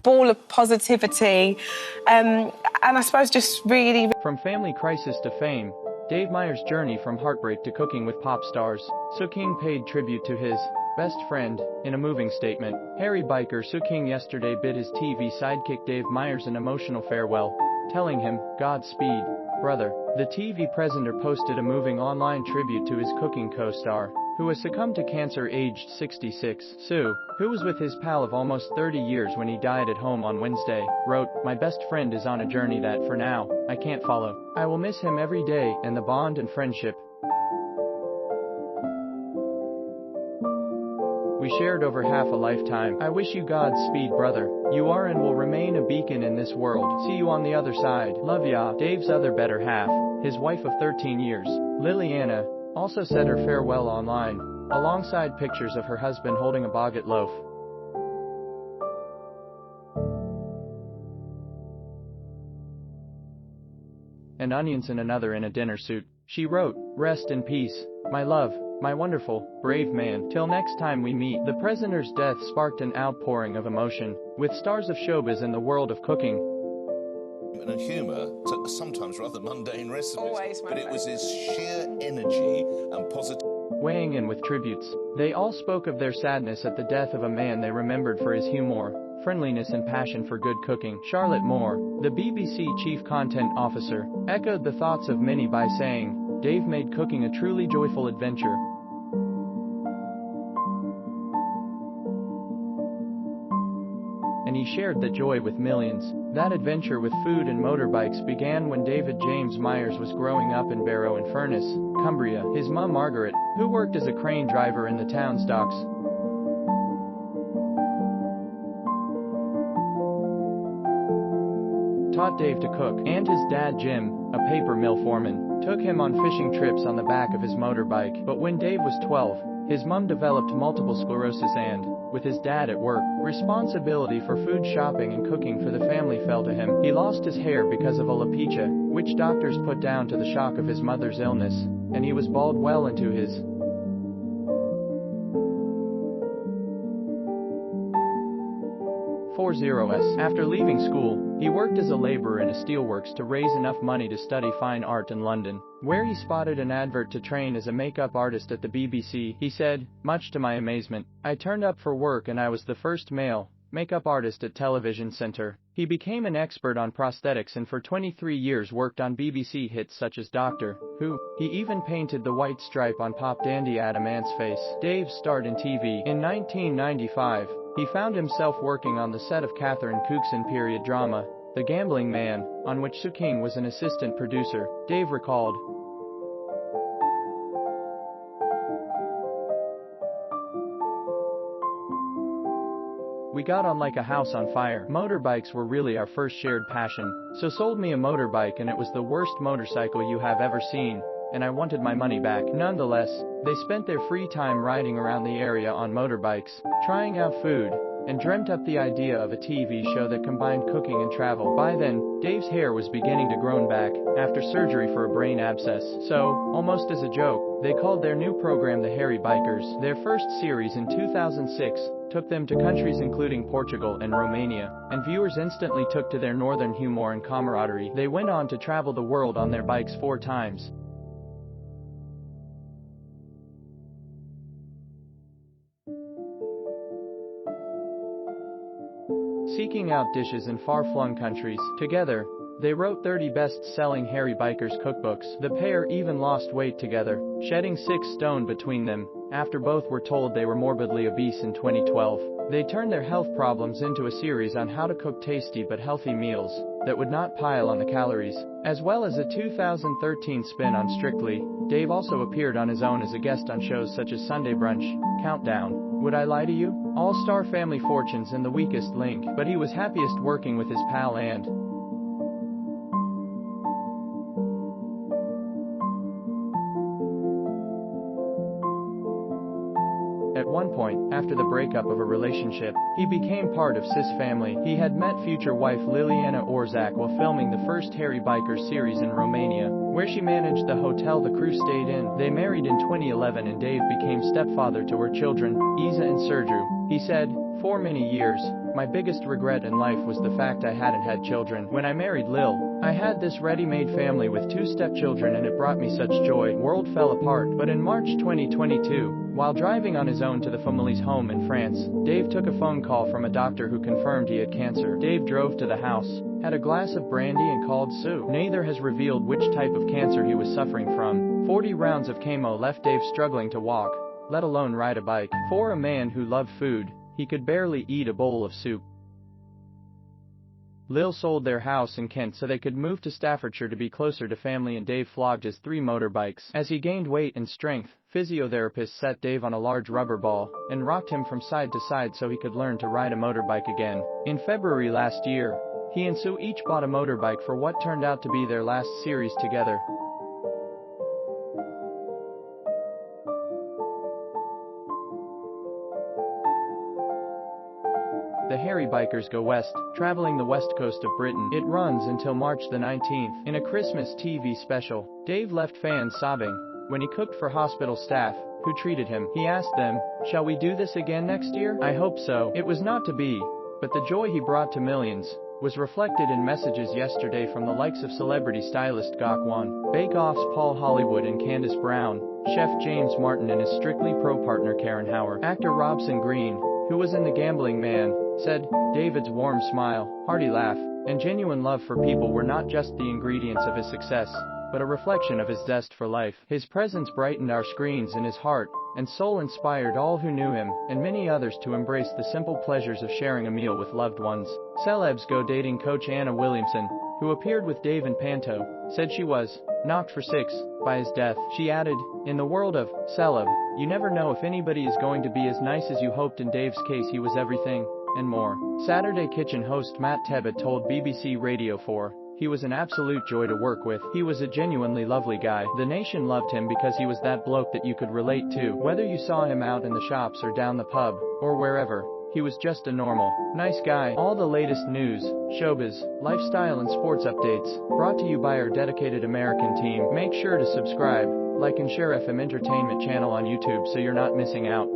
ball of positivity, and I suppose just really... From family crisis to fame, Dave Meyers' journey from heartbreak to cooking with pop stars. Soo-King paid tribute to his best friend in a moving statement. Harry biker Soo-King yesterday bid his TV sidekick Dave Meyers an emotional farewell, telling him, "Godspeed, brother." The TV presenter posted a moving online tribute to his cooking co-star, who has succumbed to cancer aged 66. Soo, who was with his pal of almost 30 years when he died at home on Wednesday, wrote, "My best friend is on a journey that, for now, I can't follow. I will miss him every day and the bond and friendship we shared over half a lifetime. I wish you Godspeed, brother. You are and will remain a beacon in this world. See you on the other side. Love ya." Dave's other better half, his wife of 13 years, Liliana, also said her farewell online, alongside pictures of her husband holding a baguette loaf and onions in another in a dinner suit. She wrote, "Rest in peace, my love, my wonderful, brave man. Till next time we meet." The presenter's death sparked an outpouring of emotion, with stars of showbiz and the world of cooking and humour to sometimes rather mundane recipes. Always but it was his sheer energy and positivity weighing in with tributes. They all spoke of their sadness at the death of a man they remembered for his humor, friendliness and passion for good cooking. Charlotte Moore, the BBC Chief Content Officer, echoed the thoughts of many by saying, "Dave made cooking a truly joyful adventure." And he shared that joy with millions. That adventure with food and motorbikes began when David James Meyers was growing up in Barrow-in-Furness, Cumbria. His mum Margaret, who worked as a crane driver in the town's docks, taught Dave to cook, and his dad Jim, a paper mill foreman, took him on fishing trips on the back of his motorbike. But when Dave was 12, his mum developed multiple sclerosis and, with his dad at work, responsibility for food shopping and cooking for the family fell to him. He lost his hair because of alopecia, which doctors put down to the shock of his mother's illness, and he was bald well into his 40s. After leaving school, he worked as a laborer in a steelworks to raise enough money to study fine art in London, where he spotted an advert to train as a makeup artist at the BBC. He said, "Much to my amazement, I turned up for work and I was the first male makeup artist at Television Centre." He became an expert on prosthetics and for 23 years worked on BBC hits such as Doctor Who. He even painted the white stripe on pop dandy Adam Ant's face. Dave's start in TV. In 1995, he found himself working on the set of Catherine Cookson period drama, The Gambling Man, on which Soo-King was an assistant producer. Dave recalled, "We got on like a house on fire. Motorbikes were really our first shared passion. So sold me a motorbike and it was the worst motorcycle you have ever seen, and I wanted my money back." Nonetheless, they spent their free time riding around the area on motorbikes, trying out food, and dreamt up the idea of a TV show that combined cooking and travel. By then, Dave's hair was beginning to grow back, after surgery for a brain abscess. So, almost as a joke, they called their new program the Harry Bikers. Their first series in 2006 took them to countries including Portugal and Romania, and viewers instantly took to their northern humor and camaraderie. They went on to travel the world on their bikes 4 times. Seeking out dishes in far-flung countries. Together, they wrote 30 best-selling Harry Bikers cookbooks. The pair even lost weight together, shedding 6 stone between them, after both were told they were morbidly obese in 2012. They turned their health problems into a series on how to cook tasty but healthy meals that would not pile on the calories, as well as a 2013 spin on Strictly. Dave also appeared on his own as a guest on shows such as Sunday Brunch, Countdown, Would I Lie to You?, All-Star Family Fortunes and The Weakest Link. But he was happiest working with his pal and at one point, after the breakup of a relationship, he became part of Sis family. He had met future wife Liliana Orzak while filming the first Harry Bikers series in Romania, where she managed the hotel the crew stayed in. They married in 2011 and Dave became stepfather to her children, Isa and Sergiu. He said, "For many years, My biggest regret in life was the fact I hadn't had children. When I married Lil, I had this ready-made family with 2 stepchildren and it brought me such joy. World fell apart. But in March 2022, while driving on his own to the family's home in France, Dave took a phone call from a doctor who confirmed he had cancer. Dave drove to the house, had a glass of brandy and called Sue. Neither has revealed which type of cancer he was suffering from. 40 rounds of chemo left Dave struggling to walk, let alone ride a bike. For a man who loved food, he could barely eat a bowl of soup. Lil sold their house in Kent so they could move to Staffordshire to be closer to family, and Dave flogged his 3 motorbikes. As he gained weight and strength, physiotherapists set Dave on a large rubber ball and rocked him from side to side so he could learn to ride a motorbike again. In February last year, he and Sue each bought a motorbike for what turned out to be their last series together. The Hairy Bikers Go West, traveling the west coast of Britain. It runs until March the 19th. In a Christmas TV special, Dave left fans sobbing when he cooked for hospital staff who treated him. He asked them, "Shall we do this again next year? I hope so." It was not to be, but the joy he brought to millions was reflected in messages yesterday from the likes of celebrity stylist Gok Wan, Bake Off's Paul Hollywood and Candace Brown, chef James Martin and his Strictly Pro partner Karen Hauer. Actor Robson Green, who was in The Gambling Man, said, "David's warm smile, hearty laugh, and genuine love for people were not just the ingredients of his success, but a reflection of his zest for life. His presence brightened our screens, and his heart and soul inspired all who knew him, and many others to embrace the simple pleasures of sharing a meal with loved ones." Celebs Go dating coach Anna Williamson, who appeared with Dave in Panto, said she was knocked for 6 by his death. She added, "In the world of celeb, you never know if anybody is going to be as nice as you hoped. In Dave's case, he was everything and more." Saturday Kitchen host Matt Tebbutt told BBC Radio 4, "He was an absolute joy to work with. He was a genuinely lovely guy. The nation loved him because he was that bloke that you could relate to. Whether you saw him out in the shops or down the pub, or wherever, he was just a normal, nice guy." All the latest news, showbiz, lifestyle and sports updates, brought to you by our dedicated American team. Make sure to subscribe, like and share FM Entertainment channel on YouTube so you're not missing out.